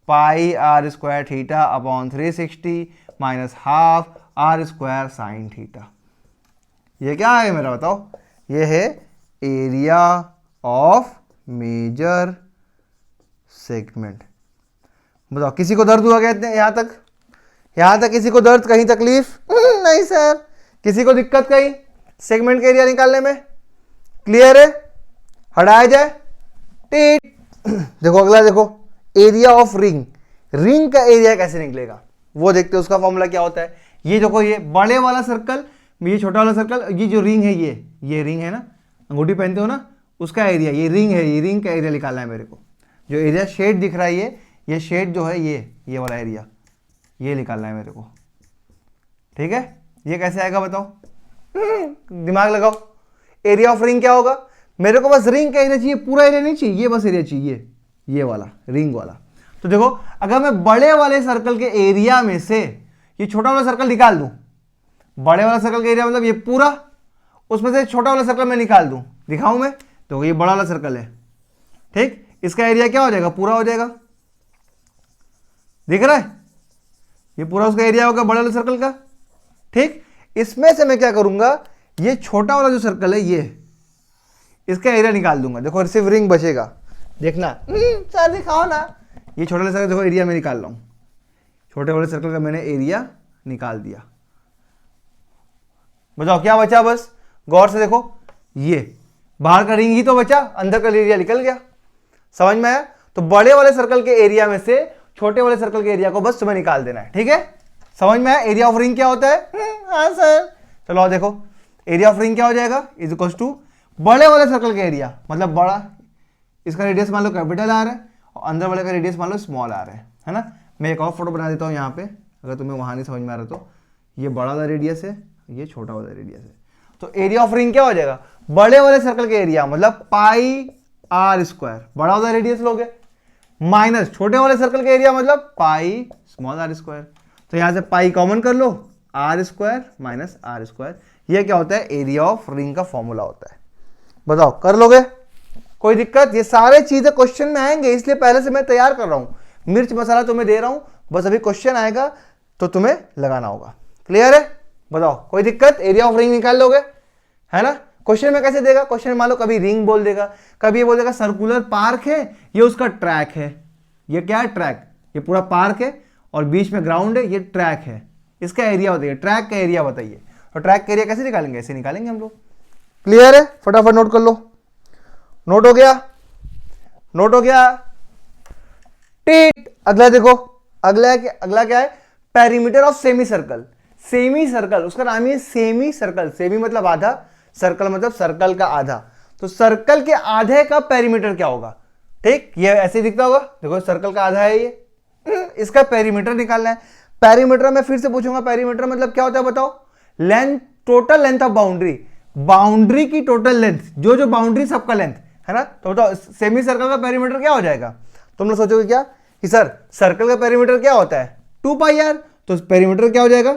S1: pi R square theta upon 360 minus half R square sine theta. ये क्या है मेरा बताओ? ये है एरिया ऑफ मेजर सेगमेंट। बताओ किसी को दर्द हुआ क्या इतने यहां तक? यहां तक किसी को दर्द, कहीं तकलीफ? नहीं सर। किसी को दिक्कत कहीं सेगमेंट का एरिया निकालने में? क्लियर है? हटाया जाए। देखो अगला, देखो एरिया ऑफ रिंग। रिंग का एरिया कैसे निकलेगा वो देखते हैं। उसका फॉर्मूला क्या होता है? ये देखो, ये बड़े वाला सर्कल, ये छोटा वाला सर्कल, ये जो रिंग है, ये रिंग है ना, अंगूठी पहनते हो ना, उसका एरिया, ये रिंग है, ये रिंग का एरिया निकालना है मेरे को। जो एरिया शेड दिख रहा है, ये शेड जो है, ये वाला एरिया, ये निकालना है मेरे को। ठीक है? ये कैसे आएगा बताओ? दिमाग लगाओ। एरिया ऑफ रिंग क्या होगा? मेरे को बस रिंग का एरिया चाहिए, पूरा एरिया नहीं चाहिए, ये बस एरिया चाहिए, ये वाला रिंग वाला। तो देखो, अगर मैं बड़े वाले सर्कल के एरिया में से ये छोटा वाला सर्कल निकाल दूं, बड़े वाला सर्कल का एरिया मतलब ये पूरा, उसमें से छोटा वाला सर्कल मैं निकाल दूं, दिखाऊं मैं? तो ये बड़ा वाला सर्कल है, ठीक? इसका एरिया क्या हो जाएगा? पूरा हो जाएगा। दिख रहा है? ये पूरा उसका एरिया होगा बड़े वाले सर्कल का। ठीक? इसमें से मैं क्या करूंगा? ये छोटा वाला जो सर्कल है, ये इसका एरिया निकाल दूंगा। देखो सिर्फ रिंग बचेगा। देखना सर, दिखाओ ना। ये छोटे वाले सर्कल देखो एरिया में निकाल रहा हूं। छोटे वाले सर्कल का मैंने एरिया निकाल दिया। बताओ क्या बचा? बस गौर से देखो, ये बाहर का रिंग ही तो बचा, अंदर का एरिया निकल गया। समझ में आया? तो बड़े वाले सर्कल के एरिया में से छोटे वाले सर्कल के एरिया को बस तुम्हें निकाल देना है। ठीक है? समझ में आया? एरिया ऑफ रिंग क्या होता है? हाँ सर। चलो और देखो, एरिया ऑफ रिंग क्या हो जाएगा? इज इक्वल टू बड़े वाले सर्कल का एरिया, मतलब बड़ा, इसका रेडियस मान लो कैपिटल आर है और अंदर वाले का रेडियस मान लो स्मॉल आर है ना? मैं एक और फोटो बना देता हूँ यहाँ पे, अगर तुम्हें वहां नहीं समझ में आ रहा तो। ये बड़ा वाला रेडियस है, ये छोटा वाला रेडियस है। तो एरिया ऑफ रिंग क्या हो जाएगा? बड़े वाले सर्कल का एरिया मतलब पाई आर स्क्वायर, बड़ा वाला रेडियस लोगे, माइनस छोटे वाले सर्कल का एरिया मतलब पाई स्मॉल आर स्क्वायर। तो यहां से पाई कॉमन कर लो, R square minus R square. यह क्या होता है? एरिया ऑफ रिंग का फॉर्मूला होता है। बताओ कर लोगे? कोई दिक्कत? ये सारे चीजें क्वेश्चन में आएंगे, इसलिए पहले से मैं तैयार कर रहा हूं। मिर्च मसाला तुम्हें दे रहा हूं, बस अभी क्वेश्चन आएगा तो तुम्हें लगाना होगा। क्लियर है? बताओ कोई दिक्कत? एरिया ऑफ रिंग निकाल लोगे, है ना? क्वेश्चन में कैसे देगा? क्वेश्चन में मान लो कभी रिंग बोल देगा, कभी ये बोल देगा सर्कुलर पार्क है, ये उसका ट्रैक है। ये क्या है? ट्रैक। ये पूरा पार्क है और बीच में ग्राउंड है, ये ट्रैक है। इसका एरिया बताइए, ट्रैक का एरिया बताइए। और ट्रैक का एरिया कैसे निकालेंगे? ऐसे निकालेंगे हम लोग। क्लियर है? फटाफट नोट कर लो। नोट हो गया? नोट हो गया? टीट। अगला देखो, अगला क्या है? Perimeter of semi circle. Semi circle, उसका नाम है सेमी सर्कल। सेमी मतलब आधा, सर्कल मतलब सर्कल का आधा। तो सर्कल के आधे का पेरीमीटर क्या होगा? ठीक, ये ऐसे दिखता होगा। देखो सर्कल का आधा है ये, इसका पेरीमीटर निकालना है। पेरीमीटर में फिर से पूछूंगा, पेरीमीटर मतलब क्या होता है बताओ? Length, total length of boundary. Boundary की टोटल लेंथ, जो बाउंड्री सबका लेंथ है ना। तो बताओ सेमी सर्कल का पेरीमीटर क्या हो जाएगा? तुम लोग सोचोगे क्या कि सर सर्कल का पेरीमीटर क्या होता है? 2 पाई आर। तो पेरीमीटर क्या हो जाएगा?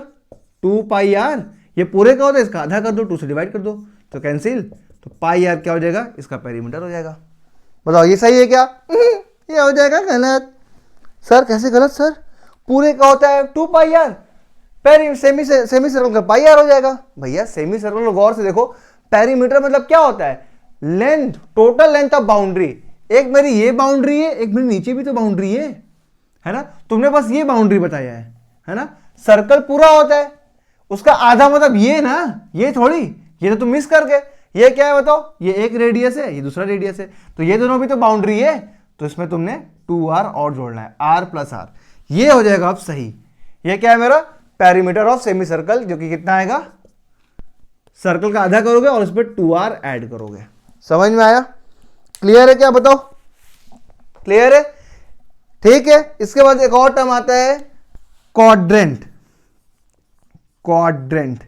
S1: 2 पाई आर। ये पूरे का होता है, इसका आधा कर दो, 2 से डिवाइड कर दो तो कैंसिल। तो पाई आर क्या हो जाएगा? इसका पेरीमीटर हो जाएगा। बताओ ये सही है क्या? ये हो जाएगा गलत। सर कैसे गलत सर? पूरे का होता है 2 पाई आर, सेमी सर्कल का पाई आर हो जाएगा। भैया सेमी सर्कल को गौर से देखो, पेरीमीटर मतलब क्या होता है? Length, total length of boundary. एक मेरी ये बाउंड्री है, एक मेरी नीचे भी तो बाउंड्री है ना? तुमने बस ये बाउंड्री बताया है ना? सर्कल पूरा होता है, उसका आधा मतलब ये ना, ये थोड़ी, ये तो तुम मिस कर गए। ये क्या है बताओ? ये एक रेडियस है, ये दूसरा रेडियस है, तो ये दोनों भी तो बाउंड्री है। तो इसमें तुमने 2r और जोड़ना है, r प्लस r। ये हो जाएगा अब सही। ये क्या है मेरा? पेरीमीटर ऑफ सेमी सर्कल, जो कि कितना आएगा? सर्कल का आधा करोगे और उसमें 2r ऐड करोगे। समझ में आया? क्लियर है क्या? बताओ क्लियर है? ठीक है। इसके बाद एक और टर्म आता है क्वाड्रेंट। क्वाड्रेंट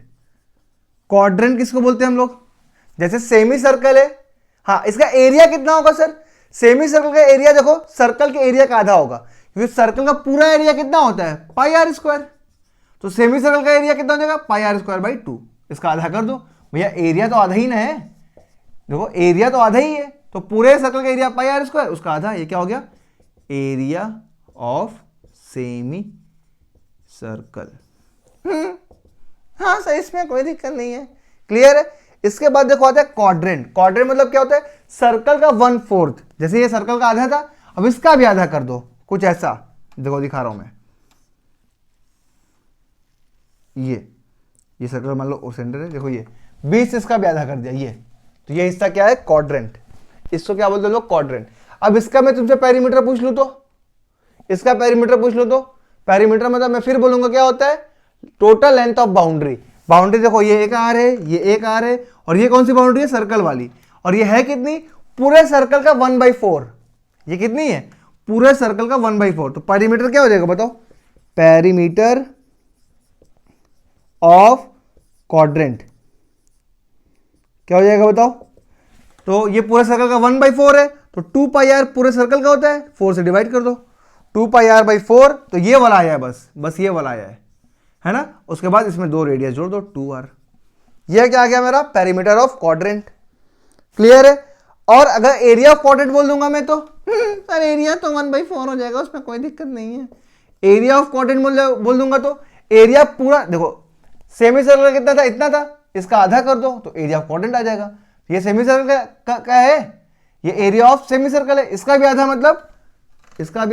S1: क्वाड्रेंट किसको बोलते हैं हम लोग? जैसे सेमी सर्कल है, हाँ इसका एरिया कितना होगा सर? सेमी सर्कल का एरिया देखो सर्कल के एरिया का आधा होगा, क्योंकि सर्कल का पूरा एरिया कितना होता है? Pi R square. तो सेमी सर्कल का एरिया कितना हो जाएगा? पाई आर स्क्वायर बाई 2। इसका आधा कर दो भैया, एरिया तो आधा ही ना है, देखो एरिया तो आधा ही है, तो पूरे सर्कल का एरिया पाई आर स्क्वायर, उसका आधा, ये क्या हो गया? Area of semi circle. हाँ सर, इसमें कोई दिक्कत नहीं है, क्लियर है। इसके बाद देखो आता है क्वाड्रेंट। क्वाड्रेंट मतलब क्या होता है? सर्कल का 1/4, जैसे ये सर्कल का आधा था, अब इसका भी आधा कर दो, कुछ ऐसा देखो दिखा रहा हूं मैं। ये सर्कल मान लो सेंटर है, देखो ये 20, इसका भी आधा कर दिया ये, तो ये हिस्सा क्या है? क्वाड्रेंट। इसको क्या बोलते हैं लोग? क्वाड्रेंट। अब इसका मैं तुमसे पेरीमीटर पूछ लूं तो, इसका पेरीमीटर पूछ लो तो, पेरीमीटर मतलब मैं फिर बोलूंगा क्या होता है? Total length of boundary. Boundary देखो ये एक आर है, ये एक आर है, और ये कौन सी बाउंड्री है? सर्कल वाली। और ये है कितनी? पूरे सर्कल का 1/4। ये कितनी है? पूरे सर्कल का 1/4। तो पेरीमीटर क्या हो जाएगा बताओ? पेरीमीटर ऑफ क्वाड्रेंट क्या हो जाएगा बताओ? तो ये पूरे सर्कल का 1/4 है, तो 2 पाई आर पूरे सर्कल का होता है, 4 से डिवाइड कर दो, 2 पाई आर बाई 4, तो ये वाला आया है, बस ये वाला आया है ना। उसके बाद इसमें 2 रेडियस जोड़ दो, 2r। ये क्या आ गया मेरा? पेरीमीटर ऑफ क्वाड्रेंट, क्लियर है। और अगर एरिया ऑफ क्वाड्रेंट बोल दूंगा मैं तो सर एरिया तो 1/4 हो जाएगा, उसमें कोई दिक्कत नहीं है। एरिया ऑफ क्वाड्रेंट बोल दूंगा तो एरिया पूरा, देखो सेमी सर्कल कितना था? इतना था, इसका आधा कर दो तो एरिया ऑफ क्वाड्रेंट आ जाएगा। ये सेमी सर्कल का है, ये एरिया ऑफ सेमी सर्कल है, इसका भी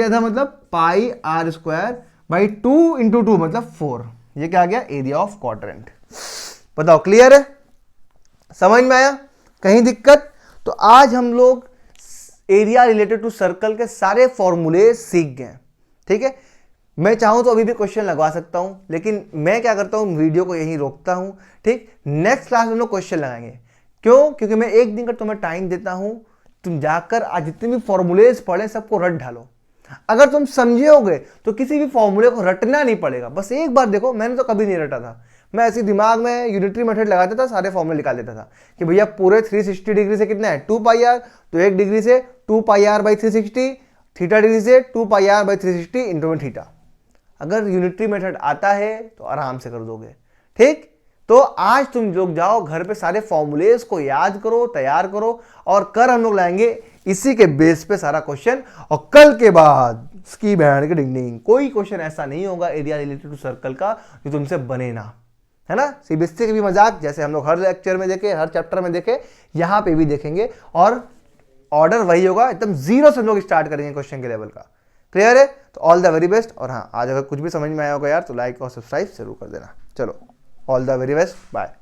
S1: आधा मतलब पाई आर स्क्वायर बाई 2 इंटू 2 मतलब 4। ये क्या आ गया? Area of quadrant. बताओ क्लियर है? समझ में आया? कहीं दिक्कत? तो आज हम लोग एरिया रिलेटेड टू सर्कल के सारे फॉर्मूले सीख गए, ठीक है। मैं चाहूं तो अभी भी क्वेश्चन लगवा सकता हूं, लेकिन मैं क्या करता हूं, वीडियो को यहीं रोकता हूं, ठीक। नेक्स्ट क्लास में हम लोग क्वेश्चन लगाएंगे। क्यों? क्योंकि मैं एक दिन का तुम्हें टाइम देता हूं, तुम जाकर आज जितने भी फॉर्मूलेज पढ़े सबको रट डालो। अगर तुम समझे होगे तो किसी भी फॉर्मूले को रटना नहीं पड़ेगा, बस एक बार देखो। मैंने तो कभी नहीं रटा था, मैं ऐसे दिमाग में यूनिटरी मेथड लगाता था, सारे फॉर्मूले निकाल देता था कि भैया पूरे 360 डिग्री से कितना है? 2 पाई आर, तो 1 डिग्री से 2 पाई आर बाई 360, थीटा डिग्री से 2 पाई आर बाई 360 इंटू में थीटा। अगर यूनिटरी मेथड आता है तो आराम से कर दोगे, ठीक। तो आज तुम लोग जाओ घर पे, सारे फॉर्मूलेज को याद करो, तैयार करो, और कर हम लोग लाएंगे इसी के बेस पे सारा क्वेश्चन। और कल के बाद इसकी बैंड के डिंग डिंग कोई क्वेश्चन ऐसा नहीं होगा एरिया रिलेटेड टू सर्कल का जो तुमसे बने ना, है ना। सीबीएसई के भी मजाक जैसे हम लोग हर लेक्चर में देखे, हर चैप्टर में देखे, यहाँ पे भी देखेंगे, और ऑर्डर वही होगा, एकदम 0 से हम लोग स्टार्ट करेंगे क्वेश्चन के लेवल का। क्लियर है? तो ऑल द वेरी बेस्ट। और हाँ, आज अगर कुछ भी समझ में आया होगा यार तो लाइक और सब्सक्राइब जरूर कर देना। चलो, all the very best, bye.